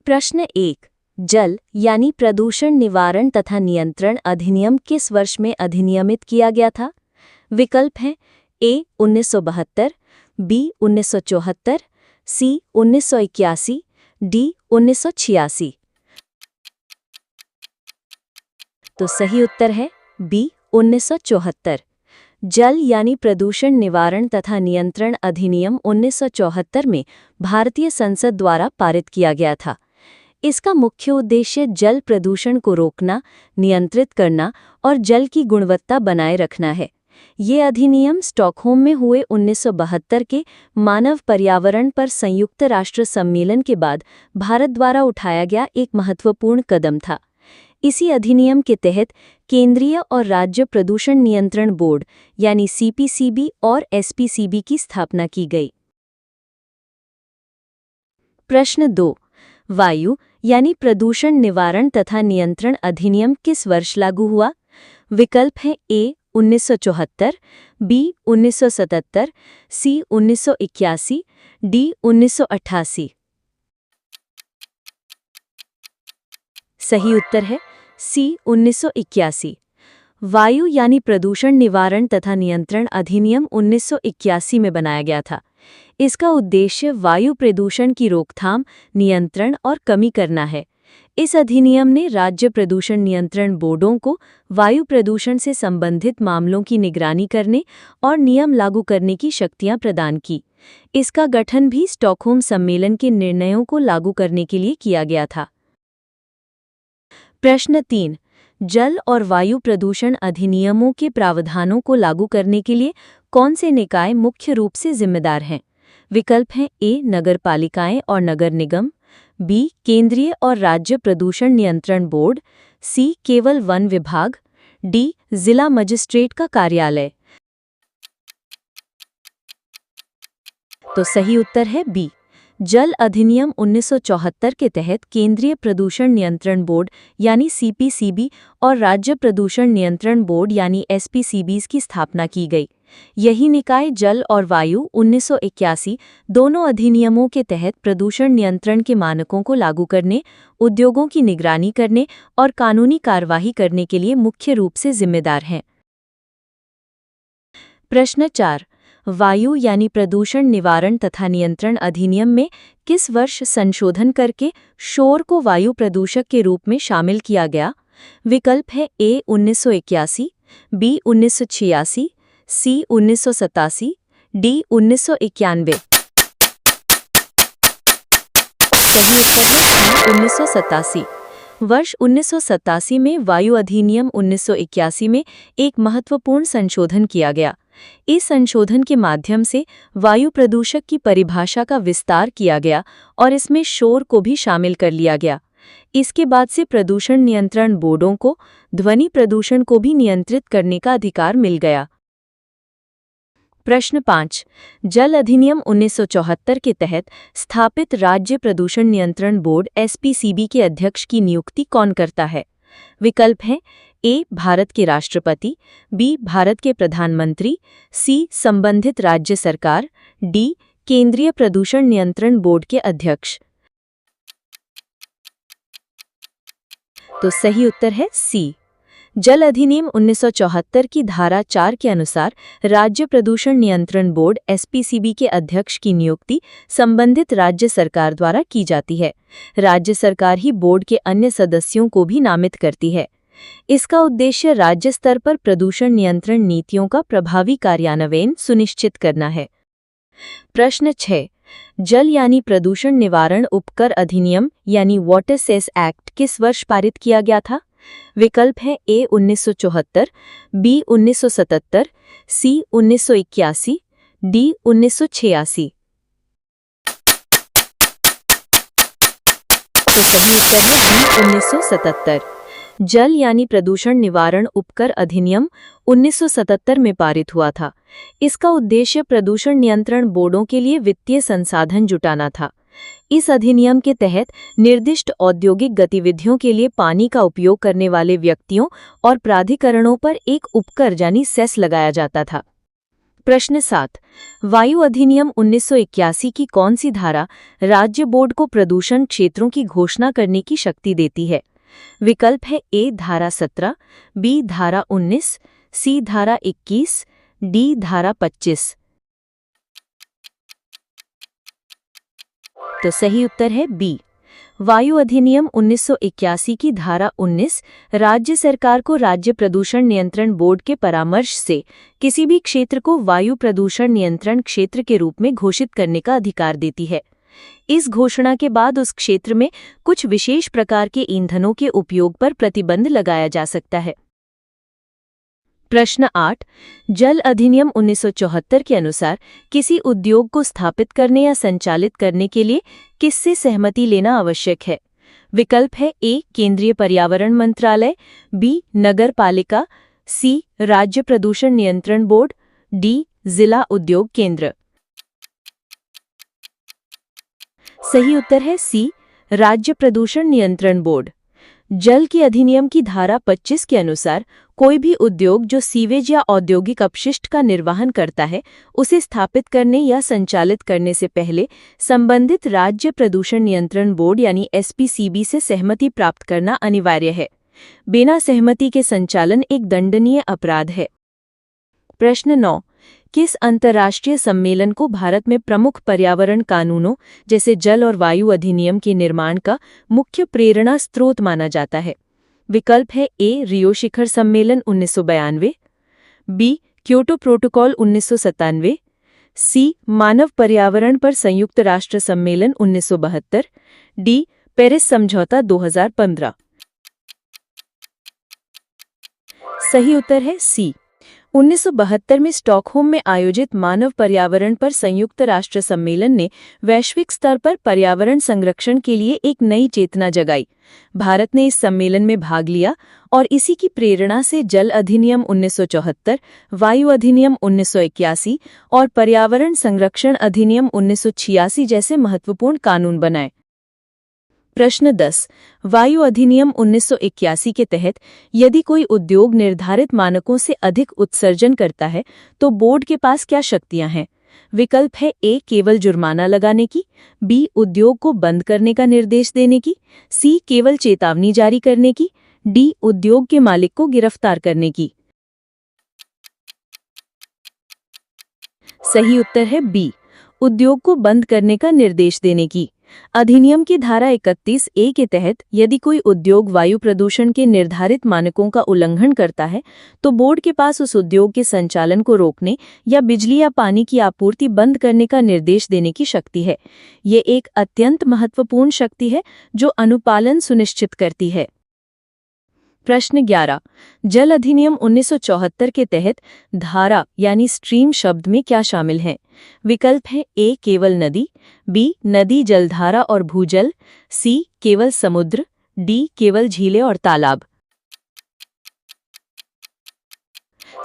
प्रश्न 1। जल यानी प्रदूषण निवारण तथा नियंत्रण अधिनियम किस वर्ष में अधिनियमित किया गया था? विकल्प हैं ए 1972, बी 1974, सी 1981, डी 1986। तो सही उत्तर है बी 1974। जल यानी प्रदूषण निवारण तथा नियंत्रण अधिनियम 1974 में भारतीय संसद द्वारा पारित किया गया था। इसका मुख्य उद्देश्य जल प्रदूषण को रोकना, नियंत्रित करना और जल की गुणवत्ता बनाए रखना है। ये अधिनियम स्टॉकहोम में हुए 1972 के मानव पर्यावरण पर संयुक्त राष्ट्र सम्मेलन के बाद भारत द्वारा उठाया गया एक महत्वपूर्ण कदम था। इसी अधिनियम के तहत केंद्रीय और राज्य प्रदूषण नियंत्रण बोर्ड यानी सीपीसीबी और एसपीसीबी की स्थापना की गई। प्रश्न 2। वायु यानी प्रदूषण निवारण तथा नियंत्रण अधिनियम किस वर्ष लागू हुआ? विकल्प हैं ए 1974, बी 1977, सी 1981, डी 1988। सही उत्तर है सी 1981। वायु यानी प्रदूषण निवारण तथा नियंत्रण अधिनियम 1981 में बनाया गया था। इसका उद्देश्य वायु प्रदूषण की रोकथाम, नियंत्रण और कमी करना है। इस अधिनियम ने राज्य प्रदूषण नियंत्रण बोर्डों को वायु प्रदूषण से संबंधित मामलों की निगरानी करने और नियम लागू करने की शक्तियां प्रदान की। इसका गठन भी स्टॉकहोम सम्मेलन के निर्णयों को लागू करने के लिए किया गया था। प्रश्न 3। जल और वायु प्रदूषण अधिनियमों के प्रावधानों को लागू करने के लिए कौन से निकाय मुख्य रूप से जिम्मेदार हैं? विकल्प हैं ए नगरपालिकाएं और नगर निगम, बी केंद्रीय और राज्य प्रदूषण नियंत्रण बोर्ड, सी केवल वन विभाग, डी जिला मजिस्ट्रेट का कार्यालय। तो सही उत्तर है बी। जल अधिनियम 1974 के तहत केंद्रीय प्रदूषण नियंत्रण बोर्ड यानी सीपीसीबी और राज्य प्रदूषण नियंत्रण बोर्ड यानी एसपीसीबीज की स्थापना की गई। यही निकाय जल और वायु 1981 दोनों अधिनियमों के तहत प्रदूषण नियंत्रण के मानकों को लागू करने, उद्योगों की निगरानी करने और कानूनी कार्यवाही करने के लिए मुख्य रूप से जिम्मेदार हैं। प्रश्न 4। वायु यानी प्रदूषण निवारण तथा नियंत्रण अधिनियम में किस वर्ष संशोधन करके शोर को वायु प्रदूषक के रूप में शामिल किया गया? विकल्प है ए 1981, बी 1986, सी 1987, डी 1991। सही उत्तर है सी 1987। वर्ष 1987 में वायु अधिनियम 1981 में एक महत्वपूर्ण संशोधन किया गया। इस संशोधन के माध्यम से वायु प्रदूषक की परिभाषा का विस्तार किया गया और इसमें शोर को भी शामिल कर लिया गया। इसके बाद से प्रदूषण नियंत्रण बोर्डों को ध्वनि प्रदूषण को भी नियंत्रित करने का अधिकार मिल गया। प्रश्न 5। जल अधिनियम 1974 के तहत स्थापित राज्य प्रदूषण नियंत्रण बोर्ड एसपीसीबी के अध्यक्ष की नियुक्ति कौन करता है? विकल्प हैं ए भारत के राष्ट्रपति, बी भारत के प्रधानमंत्री, सी संबंधित राज्य सरकार, डी केंद्रीय प्रदूषण नियंत्रण बोर्ड के अध्यक्ष। तो सही उत्तर है सी। जल अधिनियम 1974 की धारा 4 के अनुसार राज्य प्रदूषण नियंत्रण बोर्ड एसपीसीबी के अध्यक्ष की नियुक्ति संबंधित राज्य सरकार द्वारा की जाती है। राज्य सरकार ही बोर्ड के अन्य सदस्यों को भी नामित करती है। इसका उद्देश्य राज्य स्तर पर प्रदूषण नियंत्रण नीतियों का प्रभावी कार्यान्वयन सुनिश्चित करना है। प्रश्न 6। जल यानी प्रदूषण निवारण उपकर अधिनियम यानी वाटर सेस एक्ट किस वर्ष पारित किया गया था? विकल्प है ए 1974, बी 1977, सी 1981, डी 1986। तो सही उत्तर है बी 1977। जल यानी प्रदूषण निवारण उपकर अधिनियम 1977 में पारित हुआ था। इसका उद्देश्य प्रदूषण नियंत्रण बोर्डों के लिए वित्तीय संसाधन जुटाना था। इस अधिनियम के तहत निर्दिष्ट औद्योगिक गतिविधियों के लिए पानी का उपयोग करने वाले व्यक्तियों और प्राधिकरणों पर एक उपकर यानी सेस लगाया जाता था। प्रश्न 7। वायु अधिनियम 1981 की कौन सी धारा राज्य बोर्ड को प्रदूषण क्षेत्रों की घोषणा करने की शक्ति देती है? विकल्प है ए धारा 17, बी धारा 19, सी धारा 21, डी धारा 25। तो सही उत्तर है बी। वायु अधिनियम 1981 की धारा 19 राज्य सरकार को राज्य प्रदूषण नियंत्रण बोर्ड के परामर्श से किसी भी क्षेत्र को वायु प्रदूषण नियंत्रण क्षेत्र के रूप में घोषित करने का अधिकार देती है। इस घोषणा के बाद उस क्षेत्र में कुछ विशेष प्रकार के ईंधनों के उपयोग पर प्रतिबंध लगाया जा सकता है। प्रश्न 8। जल अधिनियम 1974 के अनुसार किसी उद्योग को स्थापित करने या संचालित करने के लिए किससे सहमति लेना आवश्यक है? विकल्प है ए केंद्रीय पर्यावरण मंत्रालय, बी नगर पालिका, सी राज्य प्रदूषण नियंत्रण बोर्ड, डी जिला उद्योग केंद्र। सही उत्तर है सी राज्य प्रदूषण नियंत्रण बोर्ड। जल के अधिनियम की धारा 25 के अनुसार कोई भी उद्योग जो सीवेज या औद्योगिक अपशिष्ट का निर्वहन करता है उसे स्थापित करने या संचालित करने से पहले संबंधित राज्य प्रदूषण नियंत्रण बोर्ड यानी एसपीसीबी से सहमति प्राप्त करना अनिवार्य है। बिना सहमति के संचालन एक दंडनीय अपराध है। प्रश्न 9। किस अंतर्राष्ट्रीय सम्मेलन को भारत में प्रमुख पर्यावरण कानूनों जैसे जल और वायु अधिनियम के निर्माण का मुख्य प्रेरणा स्रोत माना जाता है? विकल्प है ए रियो शिखर सम्मेलन 1992, बी क्योटो प्रोटोकॉल 1997, सी मानव पर्यावरण पर संयुक्त राष्ट्र सम्मेलन 1972, डी पेरिस समझौता 2015। सही उत्तर है सी। 1972 में स्टॉकहोम में आयोजित मानव पर्यावरण पर संयुक्त राष्ट्र सम्मेलन ने वैश्विक स्तर पर पर्यावरण संरक्षण के लिए एक नई चेतना जगाई। भारत ने इस सम्मेलन में भाग लिया और इसी की प्रेरणा से जल अधिनियम 1974, वायु अधिनियम 1981 और पर्यावरण संरक्षण अधिनियम 1986 जैसे महत्वपूर्ण कानून बनाए। प्रश्न 10। वायु अधिनियम 1981 के तहत यदि कोई उद्योग निर्धारित मानकों से अधिक उत्सर्जन करता है तो बोर्ड के पास क्या शक्तियां हैं? विकल्प है ए केवल जुर्माना लगाने की, बी उद्योग को बंद करने का निर्देश देने की, सी केवल चेतावनी जारी करने की, डी उद्योग के मालिक को गिरफ्तार करने की। सही उत्तर है बी उद्योग को बंद करने का निर्देश देने की। अधिनियम की धारा 31 ए के तहत यदि कोई उद्योग वायु प्रदूषण के निर्धारित मानकों का उल्लंघन करता है तो बोर्ड के पास उस उद्योग के संचालन को रोकने या बिजली या पानी की आपूर्ति बंद करने का निर्देश देने की शक्ति है। ये एक अत्यंत महत्वपूर्ण शक्ति है जो अनुपालन सुनिश्चित करती है। प्रश्न 11। जल अधिनियम 1974 के तहत धारा यानी स्ट्रीम शब्द में क्या शामिल है? विकल्प है ए केवल नदी, बी नदी जलधारा और भूजल, सी केवल समुद्र, डी केवल झीलें और तालाब।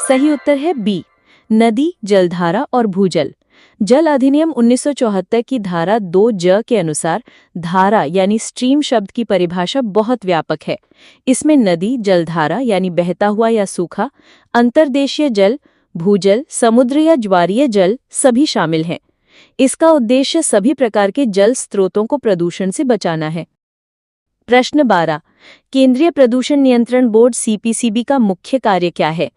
सही उत्तर है बी नदी जलधारा और भूजल। जल अधिनियम 1974 की धारा 2 ज के अनुसार धारा यानी स्ट्रीम शब्द की परिभाषा बहुत व्यापक है। इसमें नदी जलधारा यानी बहता हुआ या सूखा, अंतर्देशीय जल, भूजल, समुद्र या ज्वारीय जल सभी शामिल हैं। इसका उद्देश्य सभी प्रकार के जल स्रोतों को प्रदूषण से बचाना है। प्रश्न 12। केंद्रीय प्रदूषण नियंत्रण बोर्ड सीपीसीबी का मुख्य कार्य क्या है?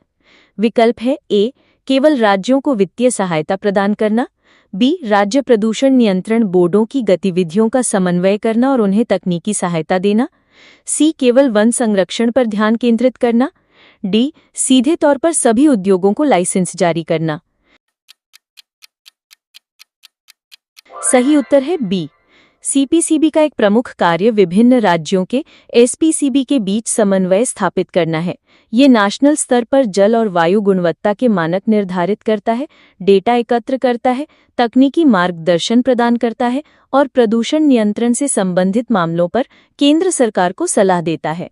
विकल्प है ए केवल राज्यों को वित्तीय सहायता प्रदान करना, बी राज्य प्रदूषण नियंत्रण बोर्डों की गतिविधियों का समन्वय करना और उन्हें तकनीकी सहायता देना, सी केवल वन संरक्षण पर ध्यान केंद्रित करना, डी सीधे तौर पर सभी उद्योगों को लाइसेंस जारी करना। सही उत्तर है बी। सीपीसीबी का एक प्रमुख कार्य विभिन्न राज्यों के एसपीसीबी के बीच समन्वय स्थापित करना है। ये नेशनल स्तर पर जल और वायु गुणवत्ता के मानक निर्धारित करता है, डेटा एकत्र करता है, तकनीकी मार्गदर्शन प्रदान करता है और प्रदूषण नियंत्रण से संबंधित मामलों पर केंद्र सरकार को सलाह देता है।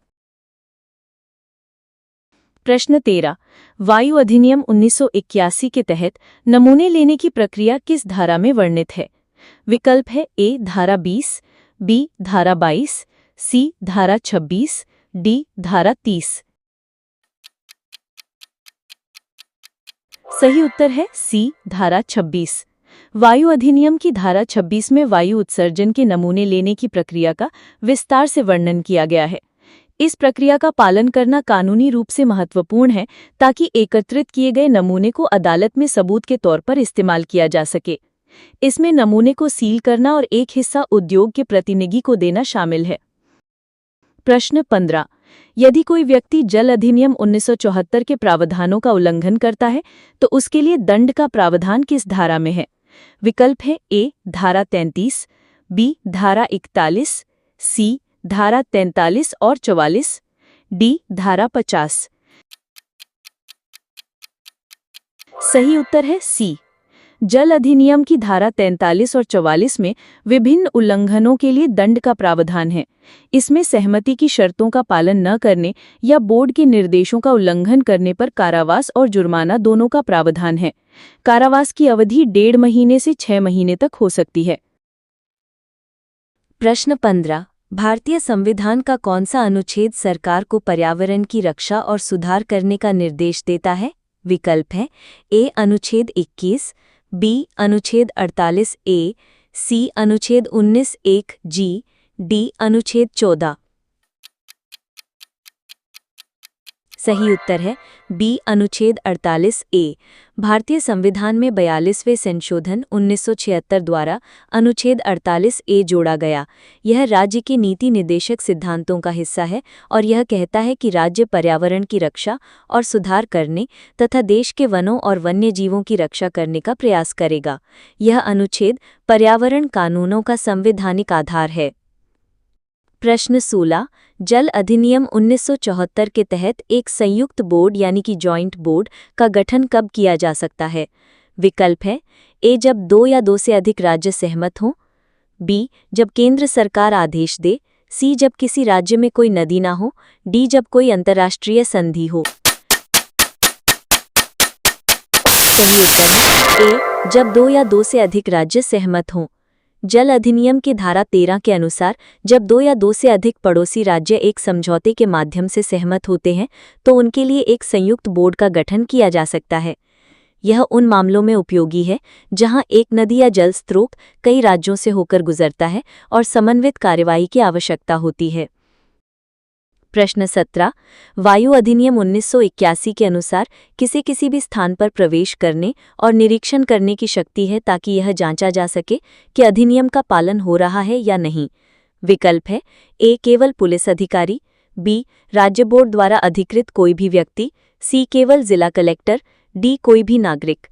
प्रश्न 13। वायु अधिनियम 1981 के तहत नमूने लेने की प्रक्रिया किस धारा में वर्णित है? विकल्प है ए धारा 20, बी धारा 22, सी धारा 26, डी धारा 30। सही उत्तर है सी, धारा 26। वायु अधिनियम की धारा 26 में वायु उत्सर्जन के नमूने लेने की प्रक्रिया का विस्तार से वर्णन किया गया है। इस प्रक्रिया का पालन करना कानूनी रूप से महत्वपूर्ण है ताकि एकत्रित किए गए नमूने को अदालत में सबूत के तौर पर इस्तेमाल किया जा सके। इसमें नमूने को सील करना और एक हिस्सा उद्योग के प्रतिनिधि को देना शामिल है। प्रश्न 15। यदि कोई व्यक्ति जल अधिनियम 1974 के प्रावधानों का उल्लंघन करता है तो उसके लिए दंड का प्रावधान किस धारा में है? विकल्प है ए, धारा 33, बी, धारा 41, सी, धारा 43 और 44, डी, धारा 50। सही उत्तर है सी। जल अधिनियम की धारा 43 और 44 में विभिन्न उल्लंघनों के लिए दंड का प्रावधान है। इसमें सहमति की शर्तों का पालन न करने या बोर्ड के निर्देशों का उल्लंघन करने पर कारावास और जुर्माना दोनों का प्रावधान है। कारावास की अवधि 1.5 महीने से 6 महीने तक हो सकती है। प्रश्न 15। भारतीय संविधान का कौन सा अनुच्छेद सरकार को पर्यावरण की रक्षा और सुधार करने का निर्देश देता है? विकल्प है ए, अनुच्छेद 21, बी, अनुच्छेद 48 ए, सी, अनुच्छेद 19(1) जी, डी, अनुच्छेद 14। सही उत्तर है बी, अनुच्छेद 48 ए। भारतीय संविधान में 42वें संशोधन 1976 द्वारा अनुच्छेद 48 ए जोड़ा गया। यह राज्य के नीति निर्देशक सिद्धांतों का हिस्सा है और यह कहता है कि राज्य पर्यावरण की रक्षा और सुधार करने तथा देश के वनों और वन्य जीवों की रक्षा करने का प्रयास करेगा। यह अनुच्छेद पर्यावरण कानूनों का संवैधानिक आधार है। प्रश्न 16। जल अधिनियम 1974 के तहत एक संयुक्त बोर्ड यानी कि जॉइंट बोर्ड का गठन कब किया जा सकता है? विकल्प है ए, जब 2 या 2 से अधिक राज्य सहमत हों, बी, जब केंद्र सरकार आदेश दे, सी, जब किसी राज्य में कोई नदी ना हो, डी, जब कोई अंतर्राष्ट्रीय संधि हो। सही उत्तर है ए, जब 2 या 2 से अधिक राज्य सहमत हों। जल अधिनियम की धारा 13 के अनुसार जब 2 या 2 से अधिक पड़ोसी राज्य एक समझौते के माध्यम से सहमत होते हैं तो उनके लिए एक संयुक्त बोर्ड का गठन किया जा सकता है। यह उन मामलों में उपयोगी है जहां एक नदी या जल स्रोत कई राज्यों से होकर गुजरता है और समन्वित कार्यवाही की आवश्यकता होती है। प्रश्न 17। वायु अधिनियम 1981 के अनुसार किसी भी स्थान पर प्रवेश करने और निरीक्षण करने की शक्ति है ताकि यह जांचा जा सके कि अधिनियम का पालन हो रहा है या नहीं। विकल्प है ए, केवल पुलिस अधिकारी, बी, राज्य बोर्ड द्वारा अधिकृत कोई भी व्यक्ति, सी, केवल जिला कलेक्टर, डी, कोई भी नागरिक।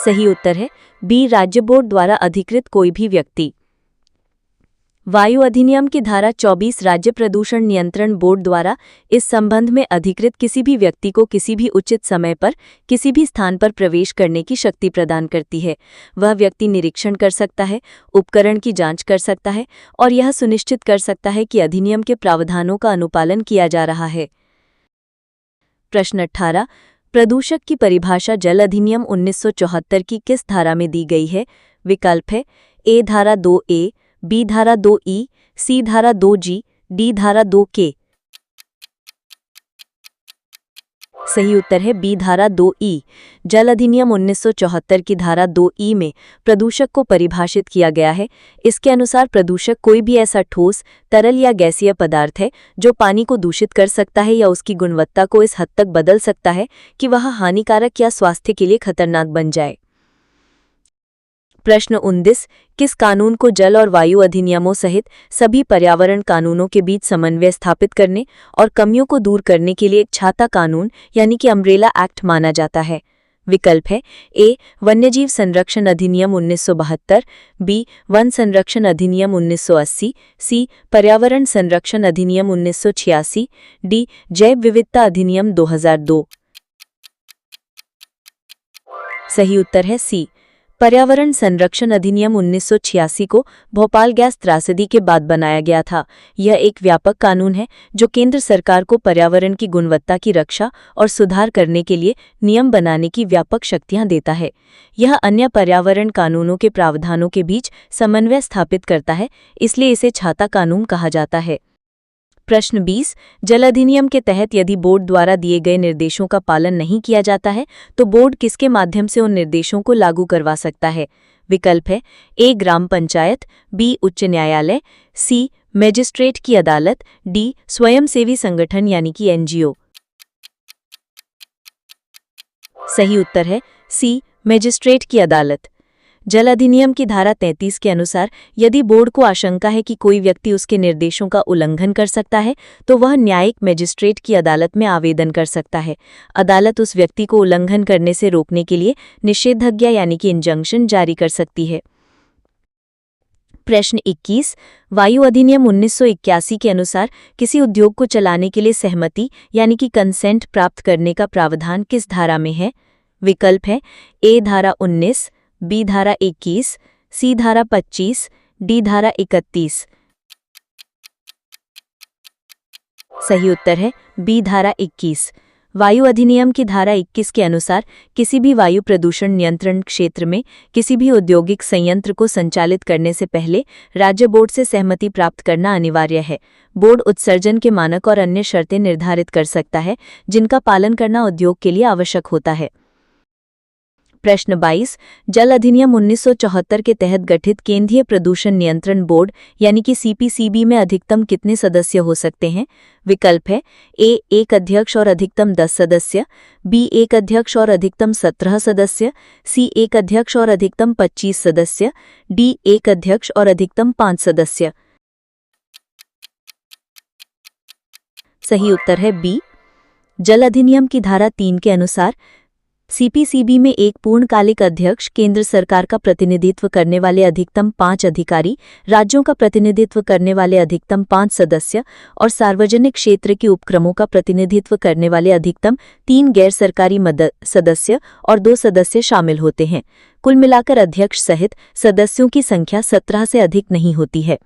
सही उत्तर है बी, राज्य बोर्ड द्वारा अधिकृत कोई भी व्यक्ति। वायु अधिनियम की धारा 24 राज्य प्रदूषण नियंत्रण बोर्ड द्वारा इस संबंध में अधिकृत किसी भी व्यक्ति को किसी भी उचित समय पर किसी भी स्थान पर प्रवेश करने की शक्ति प्रदान करती है। वह व्यक्ति निरीक्षण कर सकता है, उपकरण की जांच कर सकता है और यह सुनिश्चित कर सकता है कि अधिनियम के प्रावधानों का अनुपालन किया जा रहा है। प्रश्न 18। प्रदूषक की परिभाषा जल अधिनियम 1974 की किस धारा में दी गई है? विकल्प है ए, धारा 2A, बी, धारा 2E, सी, धारा 2G, डी, धारा 2K। सही उत्तर है बी, धारा 2E। जल अधिनियम 1974 की धारा 2E में प्रदूषक को परिभाषित किया गया है। इसके अनुसार प्रदूषक कोई भी ऐसा ठोस, तरल या गैसीय पदार्थ है जो पानी को दूषित कर सकता है या उसकी गुणवत्ता को इस हद तक बदल सकता है कि वह हानिकारक या स्वास्थ्य के लिए खतरनाक बन जाए। प्रश्न 19। किस कानून को जल और वायु अधिनियमों सहित सभी पर्यावरण कानूनों के बीच समन्वय स्थापित करने और कमियों को दूर करने के लिए एक छाता कानून यानी कि अम्ब्रेला एक्ट माना जाता है? विकल्प है ए, वन्यजीव संरक्षण अधिनियम 1972, बी, वन संरक्षण अधिनियम 1980, सी, पर्यावरण संरक्षण अधिनियम 1986, डी, जैव विविधता अधिनियम 2002। सही उत्तर है सी, पर्यावरण संरक्षण अधिनियम 1986 को भोपाल गैस त्रासदी के बाद बनाया गया था। यह एक व्यापक कानून है जो केंद्र सरकार को पर्यावरण की गुणवत्ता की रक्षा और सुधार करने के लिए नियम बनाने की व्यापक शक्तियां देता है। यह अन्य पर्यावरण कानूनों के प्रावधानों के बीच समन्वय स्थापित करता है, इसलिए इसे छाता कानून कहा जाता है। प्रश्न 20 जल अधिनियम के तहत यदि बोर्ड द्वारा दिए गए निर्देशों का पालन नहीं किया जाता है तो बोर्ड किसके माध्यम से उन निर्देशों को लागू करवा सकता है? विकल्प है ए ग्राम पंचायत, बी उच्च न्यायालय, सी मजिस्ट्रेट की अदालत, डी स्वयंसेवी संगठन यानी कि एनजीओ। सही उत्तर है सी मजिस्ट्रेट की अदालत। जल अधिनियम की धारा 33 के अनुसार यदि बोर्ड को आशंका है कि कोई व्यक्ति उसके निर्देशों का उल्लंघन कर सकता है तो वह न्यायिक मजिस्ट्रेट की अदालत में आवेदन कर सकता है। अदालत उस व्यक्ति को उल्लंघन करने से रोकने के लिए निषेधाज्ञा यानी कि इंजंक्शन जारी कर सकती है। प्रश्न 21 वायु अधिनियम 1981 के अनुसार किसी उद्योग को चलाने के लिए सहमति यानी कि कंसेंट प्राप्त करने का प्रावधान किस धारा में है? विकल्प है ए धारा 19, बी धारा 21, सी धारा 25, डी धारा 31। सही उत्तर है बी धारा 21। वायु अधिनियम की धारा 21 के अनुसार किसी भी वायु प्रदूषण नियंत्रण क्षेत्र में किसी भी औद्योगिक संयंत्र को संचालित करने से पहले राज्य बोर्ड से सहमति प्राप्त करना अनिवार्य है। बोर्ड उत्सर्जन के मानक और अन्य शर्तें निर्धारित कर सकता है जिनका पालन करना उद्योग के लिए आवश्यक होता है। प्रश्न 22 जल अधिनियम 1974 के तहत गठित केंद्रीय प्रदूषण नियंत्रण बोर्ड यानी कि सीपीसीबी में अधिकतम कितने सदस्य हो सकते हैं? विकल्प है ए एक अध्यक्ष और अधिकतम 10 सदस्य, बी एक अध्यक्ष और अधिकतम 17 सदस्य, सी एक अध्यक्ष और अधिकतम 25 सदस्य, डी एक अध्यक्ष और अधिकतम 5 सदस्य। सही उत्तर है बी। जल अधिनियम की धारा 3 के अनुसार सीपीसीबी में एक पूर्णकालिक अध्यक्ष, केंद्र सरकार का प्रतिनिधित्व करने वाले अधिकतम 5 अधिकारी, राज्यों का प्रतिनिधित्व करने वाले अधिकतम 5 सदस्य और सार्वजनिक क्षेत्र के उपक्रमों का प्रतिनिधित्व करने वाले अधिकतम 3 गैर सरकारी सदस्य और 2 सदस्य शामिल होते हैं। कुल मिलाकर अध्यक्ष सहित सदस्यों की संख्या 17 से अधिक नहीं होती है।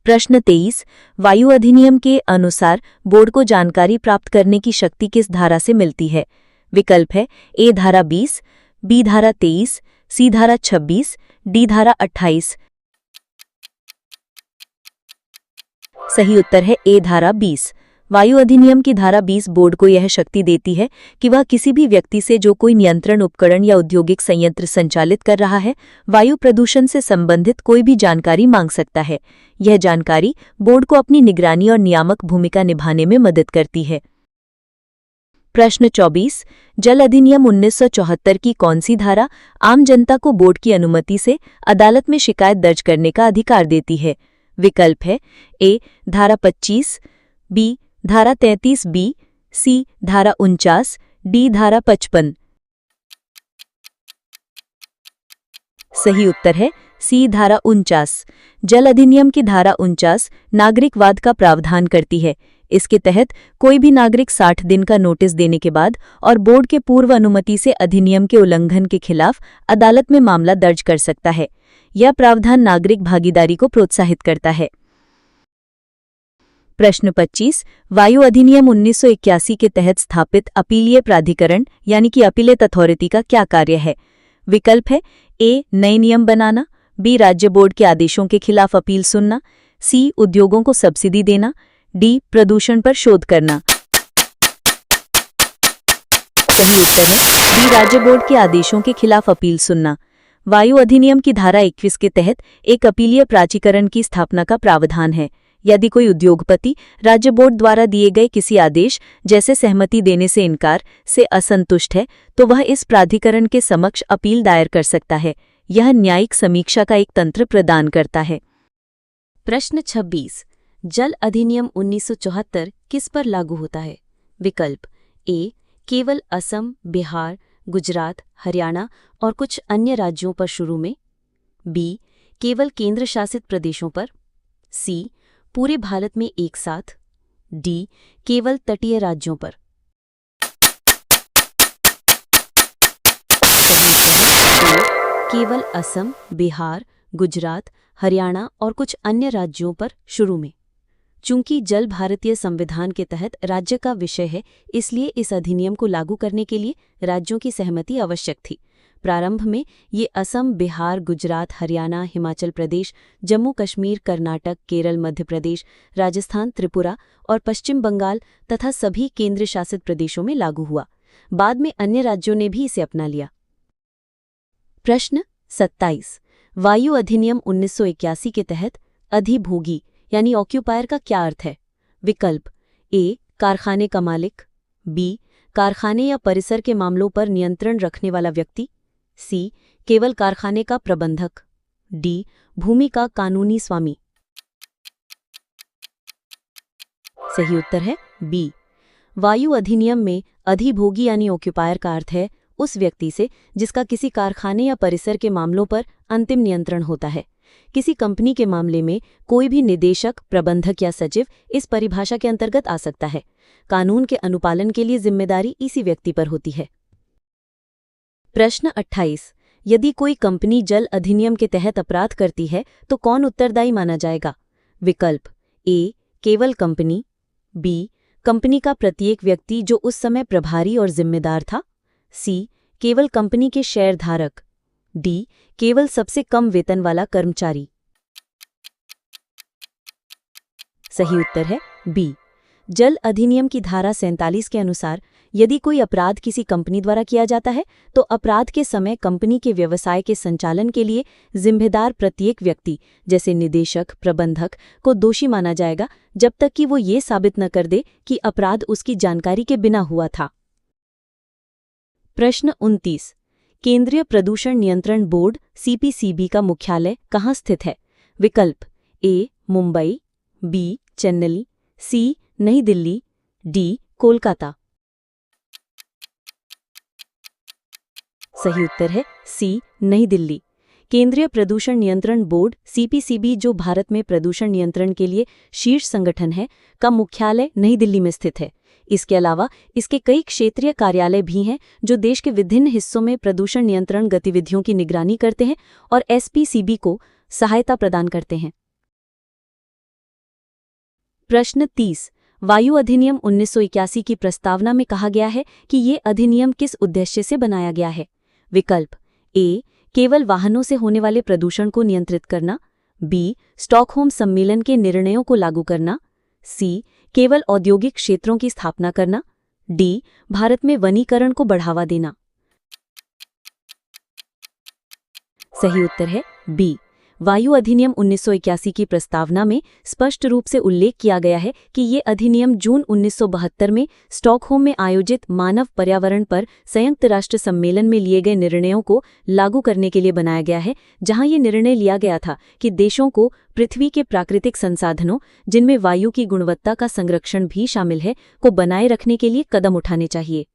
प्रश्न 23 वायु अधिनियम के अनुसार बोर्ड को जानकारी प्राप्त करने की शक्ति किस धारा से मिलती है? विकल्प है ए धारा 20, बी धारा 23, सी धारा 26, डी धारा 28। सही उत्तर है ए धारा 20। वायु अधिनियम की धारा 20 बोर्ड को यह शक्ति देती है कि वह किसी भी व्यक्ति से जो कोई नियंत्रण उपकरण या औद्योगिक संयंत्र संचालित कर रहा है वायु प्रदूषण से संबंधित कोई भी जानकारी मांग सकता है। यह जानकारी बोर्ड को अपनी निगरानी और नियामक भूमिका निभाने में मदद करती है। प्रश्न 24 जल अधिनियम 1974 की कौन सी धारा आम जनता को बोर्ड की अनुमति से अदालत में शिकायत दर्ज करने का अधिकार देती है? विकल्प है ए धारा 25, बी धारा 33 बी, सी धारा 49, डी धारा 55। सही उत्तर है सी धारा 49। जल अधिनियम की धारा 49 नागरिकवाद का प्रावधान करती है। इसके तहत कोई भी नागरिक 60 दिन का नोटिस देने के बाद और बोर्ड के पूर्व अनुमति से अधिनियम के उल्लंघन के खिलाफ अदालत में मामला दर्ज कर सकता है। यह प्रावधान नागरिक भागीदारी को प्रोत्साहित करता है। प्रश्न 25 वायु अधिनियम 1981 के तहत स्थापित अपीलीय प्राधिकरण यानी कि अपीलेट अथॉरिटी का क्या कार्य है? विकल्प है ए नए नियम बनाना, बी राज्य बोर्ड के आदेशों के खिलाफ अपील सुनना, सी उद्योगों को सब्सिडी देना, डी प्रदूषण पर शोध करना। सही उत्तर है डी राज्य बोर्ड के आदेशों के खिलाफ अपील सुनना। वायु अधिनियम की धारा 21 के तहत एक अपीलीय प्राधिकरण की स्थापना का प्रावधान है। यदि कोई उद्योगपति राज्य बोर्ड द्वारा दिए गए किसी आदेश जैसे सहमति देने से इनकार से असंतुष्ट है तो वह इस प्राधिकरण के समक्ष अपील दायर कर सकता है। यह न्यायिक समीक्षा का एक तंत्र प्रदान करता है। प्रश्न 26 जल अधिनियम 1974 किस पर लागू होता है? विकल्प ए केवल असम, बिहार, गुजरात, हरियाणा और कुछ अन्य राज्यों पर शुरू में, बी केवल केंद्र शासित प्रदेशों पर, सी पूरे भारत में एक साथ, डी केवल तटीय राज्यों पर। केवल असम, बिहार, गुजरात, हरियाणा और कुछ अन्य राज्यों पर शुरू में। चूंकि जल भारतीय संविधान के तहत राज्य का विषय है, इसलिए इस अधिनियम को लागू करने के लिए राज्यों की सहमति आवश्यक थी। प्रारंभ में ये असम, बिहार, गुजरात, हरियाणा, हिमाचल प्रदेश, जम्मू कश्मीर, कर्नाटक, केरल, मध्य प्रदेश, राजस्थान, त्रिपुरा और पश्चिम बंगाल तथा सभी केंद्र शासित प्रदेशों में लागू हुआ। बाद में अन्य राज्यों ने भी इसे अपना लिया। प्रश्न 27। वायु अधिनियम 1981 के तहत अधिभोगी यानी ऑक्यूपायर का क्या अर्थ है? विकल्प ए कारखाने का मालिक, बी कारखाने या परिसर के मामलों पर नियंत्रण रखने वाला व्यक्ति, सी केवल कारखाने का प्रबंधक, डी भूमि का कानूनी स्वामी। सही उत्तर है बी। वायु अधिनियम में अधिभोगी यानी ऑक्यूपायर का अर्थ है उस व्यक्ति से जिसका किसी कारखाने या परिसर के मामलों पर अंतिम नियंत्रण होता है। किसी कंपनी के मामले में कोई भी निदेशक, प्रबंधक या सचिव इस परिभाषा के अंतर्गत आ सकता है। कानून के अनुपालन के लिए जिम्मेदारी इसी व्यक्ति पर होती है। प्रश्न 28। यदि कोई कंपनी जल अधिनियम के तहत अपराध करती है तो कौन उत्तरदायी माना जाएगा? विकल्प ए केवल कंपनी, बी कंपनी का प्रत्येक व्यक्ति जो उस समय प्रभारी और जिम्मेदार था, सी केवल कंपनी के शेयरधारक, डी केवल सबसे कम वेतन वाला कर्मचारी। सही उत्तर है बी। जल अधिनियम की धारा 47 के अनुसार यदि कोई अपराध किसी कंपनी द्वारा किया जाता है तो अपराध के समय कंपनी के व्यवसाय के संचालन के लिए जिम्मेदार प्रत्येक व्यक्ति जैसे निदेशक, प्रबंधक को दोषी माना जाएगा जब तक कि वो ये साबित न कर दे कि अपराध उसकी जानकारी के बिना हुआ था। प्रश्न 29। केंद्रीय प्रदूषण नियंत्रण बोर्ड CPCB का मुख्यालय कहाँ स्थित है? विकल्प ए मुंबई, बी चेन्नई, सी नई दिल्ली, डी कोलकाता। सही उत्तर है सी नई दिल्ली। केंद्रीय प्रदूषण नियंत्रण बोर्ड CPCB जो भारत में प्रदूषण नियंत्रण के लिए शीर्ष संगठन है का मुख्यालय नई दिल्ली में स्थित है। इसके अलावा इसके कई क्षेत्रीय कार्यालय भी हैं जो देश के विभिन्न हिस्सों में प्रदूषण नियंत्रण गतिविधियों की निगरानी करते हैं और SPCB को सहायता प्रदान करते हैं। प्रश्न 30। वायु अधिनियम 1981 की प्रस्तावना में कहा गया है कि ये अधिनियम किस उद्देश्य से बनाया गया है? विकल्प ए केवल वाहनों से होने वाले प्रदूषण को नियंत्रित करना, बी स्टॉकहोम सम्मेलन के निर्णयों को लागू करना, सी केवल औद्योगिक क्षेत्रों की स्थापना करना, डी भारत में वनीकरण को बढ़ावा देना। सही उत्तर है बी। वायु अधिनियम 1981 की प्रस्तावना में स्पष्ट रूप से उल्लेख किया गया है कि ये अधिनियम जून 1972 में स्टॉकहोम में आयोजित मानव पर्यावरण पर संयुक्त राष्ट्र सम्मेलन में लिए गए निर्णयों को लागू करने के लिए बनाया गया है, जहां ये निर्णय लिया गया था कि देशों को पृथ्वी के प्राकृतिक संसाधनों, जिनमें वायु की गुणवत्ता का संरक्षण भी शामिल है, को बनाए रखने के लिए कदम उठाने चाहिए।